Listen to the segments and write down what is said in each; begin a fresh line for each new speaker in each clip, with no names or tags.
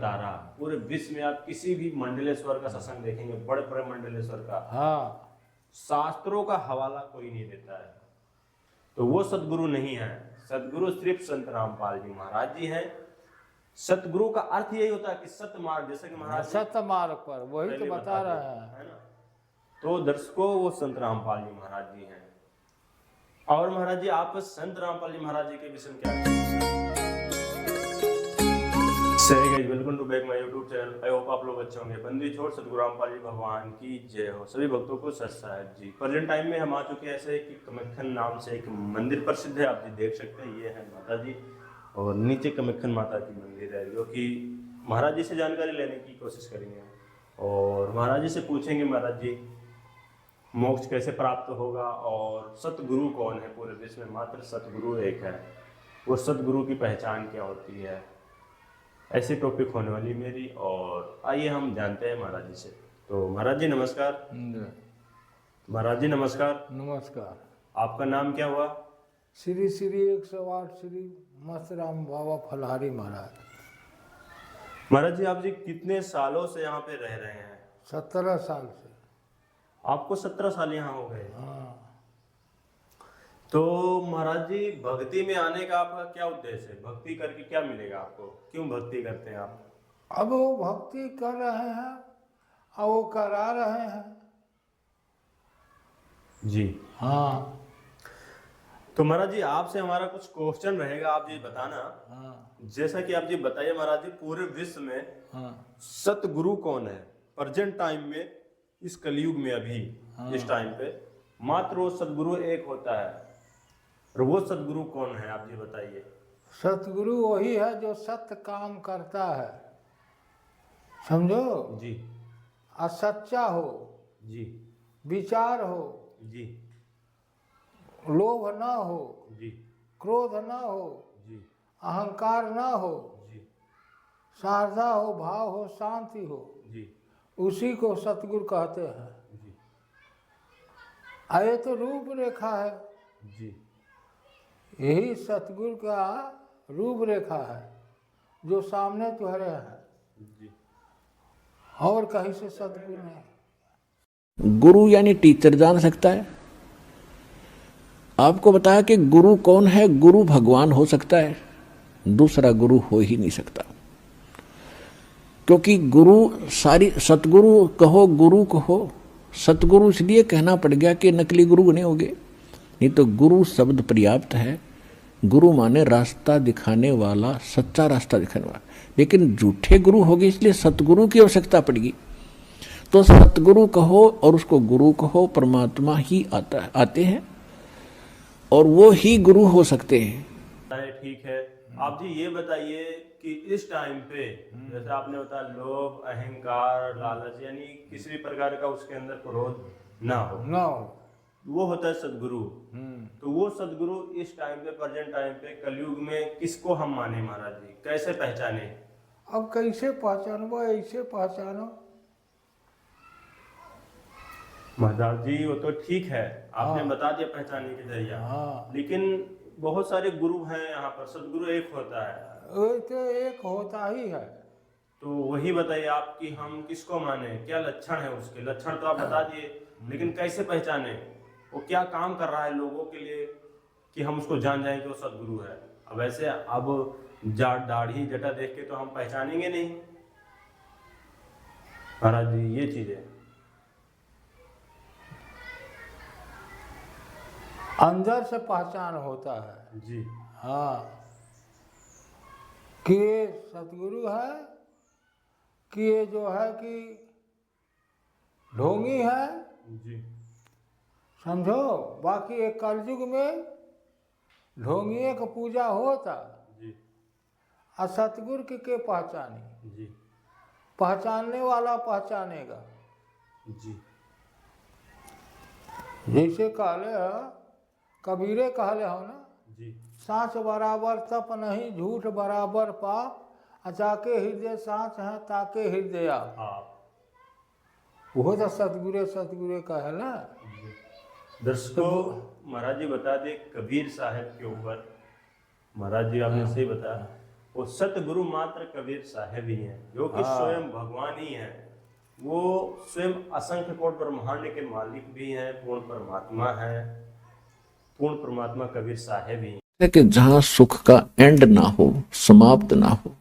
बता रहा, पूरे विश्व में आप किसी भी मंडलेश्वर का सत्संग देखेंगे, बड़े बड़े मंडलेश्वर का,
हाँ,
शास्त्रों का हवाला कोई नहीं देता है। तो वो सतगुरु नहीं है। सतगुरु सिर्फ संत रामपाल जी महाराज जी हैं। सतगुरु का अर्थ यही होता है कि सत मार्ग, जैसे कि महाराज जी
सत्य मार्ग पर, वही
पहले
तो बता
दिए,
रहे हैं।
है ना। तो दर्शकों, वो संत रामपाल जी महाराज जी हैं। और महाराज जी, आप संत रामपाल जी महाराज जी के विषय में क्या welcome to back my YouTube channel. I hope आप लोग अच्छे होंगे। बंदी छोड़ सतगुरु रामपाल जी भगवान की जय हो। सभी भक्तों को सत साहिब जी। प्रेजेंट टाइम में हम आ चुके हैं ऐसे कि कमक्खन नाम से एक मंदिर प्रसिद्ध है, आप जी देख सकते हैं। ये है माता जी, और नीचे कमक्खन माता की मंदिर है, जो कि महाराज जी से जानकारी लेने की कोशिश करेंगे और महाराज जी से पूछेंगे, महाराज जी मोक्ष कैसे प्राप्त होगा और सतगुरु कौन है। पूरे विश्व में मात्र सतगुरु एक है, वो सतगुरु की पहचान क्या होती है। ऐसी टॉपिक होने वाली मेरी, और आइए हम जानते हैं महाराज जी से। तो महाराज जी नमस्कार। महाराज जी नमस्कार।
नमस्कार।
आपका नाम क्या हुआ?
श्री श्री 108 श्री मस्तराम बाबा फलहारी महाराज।
महाराज जी, आप जी कितने सालों से यहाँ पे रह रहे हैं?
17 साल से।
आपको 17 साल यहाँ हो गए?
हाँ।
तो महाराज जी, भक्ति में आने का आपका क्या उद्देश्य है? भक्ति करके क्या मिलेगा आपको? क्यों भक्ति करते हैं आप?
अब वो भक्ति कर रहे हैं और वो करा रहे हैं
जी।
हाँ।
तो महाराज जी, आपसे हमारा कुछ क्वेश्चन रहेगा, आप जी बताना।
हाँ।
जैसा कि आप जी बताइए महाराज जी, पूरे विश्व में
हाँ।
सतगुरु कौन है प्रेजेंट टाइम में, इस कलयुग में अभी?
हाँ।
इस टाइम पे मात्र वो सतगुरु एक होता है, और वो सतगुरु कौन है आप जी बताइए।
सतगुरु वही है जो सत्य काम करता है, समझो
जी।
और सच्चा हो,
जी।
विचार हो,
जी।
लोभ ना हो,
जी।
क्रोध ना हो,
जी।
अहंकार ना हो,
जी।
श्रद्धा हो, भाव हो, शांति हो,
जी।
उसी को सतगुरु कहते हैं।
जी।
ये तो रूप रेखा है,
जी।
यही सतगुरु का रूप रेखा है जो सामने तुम्हारे है,
जी।
और कहीं से सतगुरु नहीं।
गुरु यानी टीचर जान सकता है। आपको बताया कि गुरु कौन है। गुरु भगवान हो सकता है, दूसरा गुरु हो ही नहीं सकता। क्योंकि गुरु सारी, सतगुरु कहो गुरु कहो, सतगुरु इसलिए कहना पड़ गया कि नकली गुरु बने होंगे, नहीं तो गुरु शब्द पर्याप्त है। गुरु माने रास्ता दिखाने वाला, सच्चा रास्ता दिखाने वाला। लेकिन झूठे गुरु हो गए, इसलिए सतगुरु की आवश्यकता पड़ेगी। तो सतगुरु कहो और उसको गुरु कहो, परमात्मा ही आते हैं और वो ही गुरु हो सकते हैं।
ठीक है। आप जी ये बताइए कि इस टाइम पे, जैसे आपने बताया लोभ, अहंकार, लालच, यानी किसी भी प्रकार का उसके अंदर क्रोध ना हो, वो होता है सदगुरु। तो वो सदगुरु इस टाइम पे, प्रेजेंट टाइम पे, कलयुग में किसको हम माने महाराज जी? कैसे पहचाने?
अब कैसे पहचानो? ऐसे पहचानो।
महाराज जी वो तो ठीक है, आपने
हाँ।
बता दिया पहचानने के जरिया।
हाँ।
लेकिन बहुत सारे गुरु हैं यहाँ पर, सदगुरु एक होता है।
वो तो एक होता ही है।
तो वही बताइए आप कि हम किसको माने, क्या लक्षण है उसके? लक्षण तो आप बता दिए, लेकिन कैसे पहचाने? वो क्या काम कर रहा है लोगों के लिए कि हम उसको जान जाएं कि वो सदगुरु है? अब ऐसे अब दाढ़ी जटा देख के तो हम पहचानेंगे नहीं महाराज जी, ये चीज है।
अंदर से पहचान होता है
जी।
हाँ, कि ये सतगुरु है, कि ये जो है कि ढोंगी है,
जी।
समझो। बाकी एक कलयुग में ढोंगिए का पूजा होता,
जी।
और सतगुरु के पहचानी।
जी।
पहचानने वाला पहचानेगा।
जी।
जैसे कहले कबीरे कहले हो ना,
जी।
सांच बराबर तप नहीं, झूठ बराबर पाप, अचाके हृदय सांच है ताके हृदय आप। वो तो सतगुरु कहे ना।
दर्शकों, महाराज जी बता दे कबीर साहब के ऊपर, महाराज जी आपने सही बताया वो सतगुरु मात्र कबीर साहब ही हैं, जो कि स्वयं भगवान ही हैं। वो स्वयं असंख्य कोट ब्रह्मांड के मालिक भी हैं, पूर्ण परमात्मा हैं, पूर्ण परमात्मा कबीर साहब ही हैं।
कि जहां सुख का एंड ना हो, समाप्त ना हो,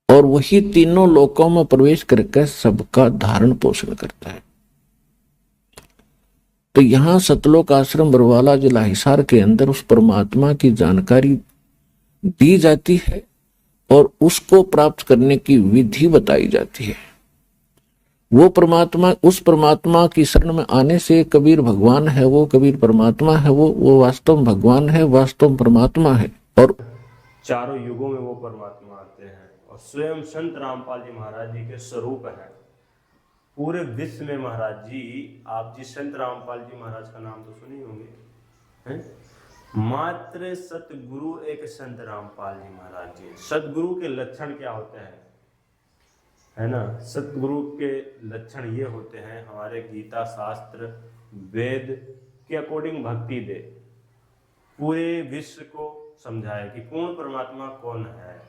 और वही तीनों लोकों में प्रवेश करके सबका धारण पोषण करता है। तो यहां सतलोक आश्रम बरवाला जिला हिसार के अंदर उस परमात्मा की जानकारी दी जाती है और उसको प्राप्त करने की विधि बताई जाती है। वो परमात्मा, उस परमात्मा की शरण में आने से कबीर भगवान है, वो कबीर परमात्मा है, वो वास्तव में भगवान है, वास्तव में परमात्मा है। और
चारों युगों में वो परमात्मा आते हैं और स्वयं संत रामपाल जी महाराज जी के स्वरूप हैं। पूरे विश्व में महाराज जी, आप जी संत रामपाल जी महाराज का नाम तो सुने होंगे, हैं? मात्र सतगुरु एक संत रामपाल जी महाराज जी। सतगुरु के लक्षण क्या होते हैं, है ना? सतगुरु के लक्षण ये होते हैं, हमारे गीता शास्त्र वेद के अकॉर्डिंग भक्ति दे, पूरे विश्व को समझाए कि पूर्ण परमात्मा कौन है।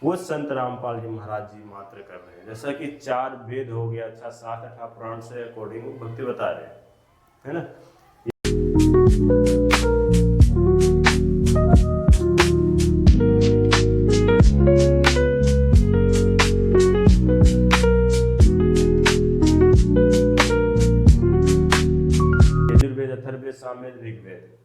वो संत रामपाल जी महाराज जी मात्र कर रहे हैं। जैसा कि 4 वेद हो गया, 7-8 पुराण से अकॉर्डिंग भक्ति बता रहे हैं, है ना? यजुर्वेद, अथर्ववेद, सामवेद, ऋग्वेद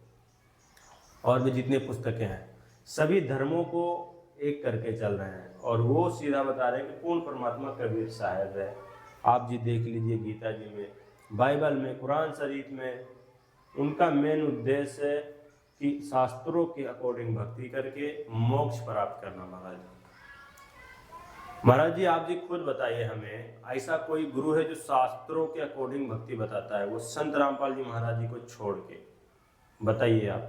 और भी जितने पुस्तकें हैं, सभी धर्मों को एक करके चल रहे हैं और वो सीधा बता रहे हैं कि पूर्ण परमात्मा कबीर साहब है। आप जी देख लीजिए गीता जी में, बाइबल में, कुरान शरीफ में, उनका मेन उद्देश्य है कि शास्त्रों के अकॉर्डिंग भक्ति करके मोक्ष प्राप्त करना। महाराज जी आप जी खुद बताइए हमें, ऐसा कोई गुरु है जो शास्त्रों के अकॉर्डिंग भक्ति बताता है, वो संत रामपाल जी महाराज जी को छोड़ के? बताइए आप,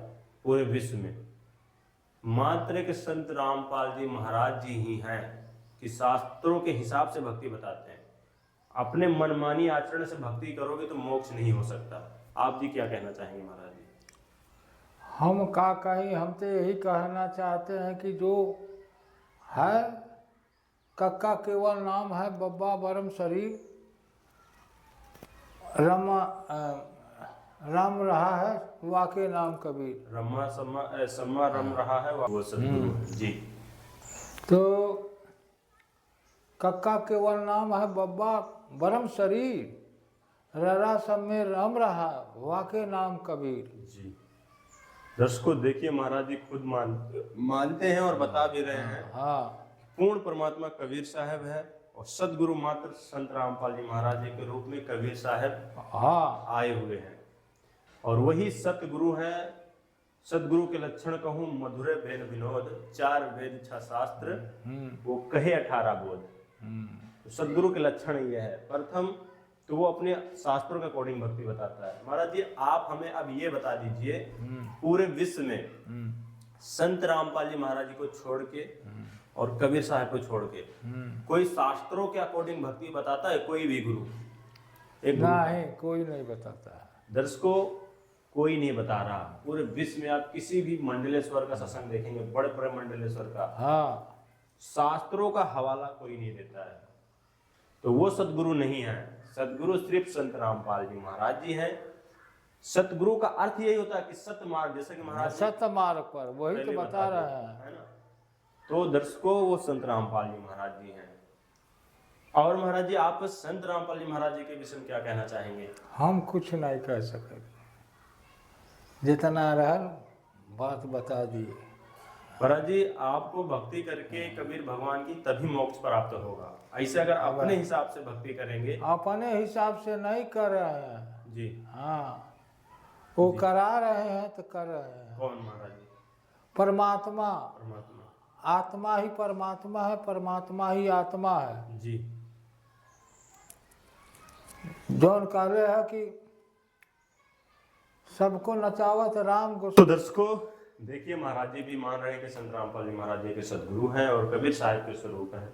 पूरे विश्व में मात्र एक संत रामपाल जी महाराज जी ही हैं कि शास्त्रों के हिसाब से भक्ति बताते हैं। अपने मनमानी आचरण से भक्ति करोगे तो मोक्ष नहीं हो सकता। आप जी क्या कहना चाहेंगे महाराज जी?
हम का कहीं, हम तो यही कहना चाहते हैं कि जो है कक्का केवल नाम है, बब्बा बरम शरीर, राम रहा है वाके नाम कबीर।
रमा सम्मा रम रहा है वो सतगुरु जी।
तो कक्का केवल नाम है, बब्बा बरम शरीर, ररा सब में रम रहा वाके नाम कबीर
जी। दर्शकों देखिए, महाराज जी खुद मानते हैं और बता भी रहे हैं।
हाँ,
पूर्ण परमात्मा कबीर साहब है और सदगुरु मात्र संत रामपाल जी महाराज जी के रूप में कबीर साहब
हाँ,
आए हुए हैं और वही सतगुरु हैं। सदगुरु के लक्षण कहूँ, मधुरे बेन विनोद, 4 वेद 6 शास्त्र, वो कहे 18 बोध। तो सदगुरु के लक्षण ये है। प्रथम तो वो अपने शास्त्रों के अकॉर्डिंग भक्ति बताता है। महाराज जी आप हमें अब ये बता दीजिए, पूरे विश्व में संत रामपाल जी महाराज जी को छोड़ के और कबीर साहब को छोड़ के कोई शास्त्रों के अकॉर्डिंग भक्ति बताता है? कोई भी गुरु? एक गुरु
नहीं, कोई नहीं बताता है।
दर्शकों कोई नहीं बता रहा। पूरे विश्व में आप किसी भी मंडलेश्वर का सत्संग देखेंगे, बड़े बड़े मंडलेश्वर का,
हाँ,
शास्त्रों का हवाला कोई नहीं देता है। तो वो सदगुरु नहीं है। सदगुरु सिर्फ संत रामपाल जी महाराज जी हैं। सतगुरु का अर्थ यही होता है कि सत्य मार्ग, जैसे कि महाराज
सत्य मार्ग पर, वही तो बता रहे हैं,
है ना? तो दर्शकों वो संत रामपाल जी महाराज जी हैं। और महाराज जी आप संत रामपाल जी महाराज जी के विषय में क्या कहना चाहेंगे?
हम कुछ नहीं कह सके, जितना रहल बात बता दिए।
महाराज जी आपको भक्ति करके कबीर भगवान की तभी मोक्ष प्राप्त होगा। ऐसे अगर अपने हिसाब से भक्ति करेंगे,
अपने हिसाब से नहीं कर रहे हैं
जी,
हाँ, वो करा रहे हैं तो कर रहे हैं।
कौन महाराज जी?
परमात्मा,
परमात्मा
आत्मा ही परमात्मा है, परमात्मा ही आत्मा है।
जी।
जौन कह रहे हैं कि सबको नचावत राम को।
तो दर्शकों देखिए, महाराज जी भी मान रहे हैं कि संत रामपाल जी महाराज जी के सदगुरु हैं और कबीर साहिब के स्वरूप हैं।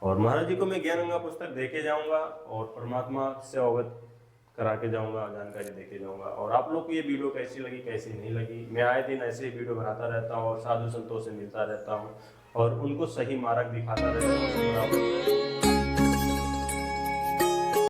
और महाराज जी को मैं ज्ञान गंगा पुस्तक देके जाऊंगा और परमात्मा से अवगत करा के जाऊंगा, जानकारी देके जाऊंगा। और आप लोग को ये वीडियो कैसी लगी, कैसी नहीं लगी, मैं आए दिन ऐसे ही वीडियो बनाता रहता हूँ और साधु संतों से मिलता रहता हूँ और उनको सही मार्ग दिखाता रहता हूँ।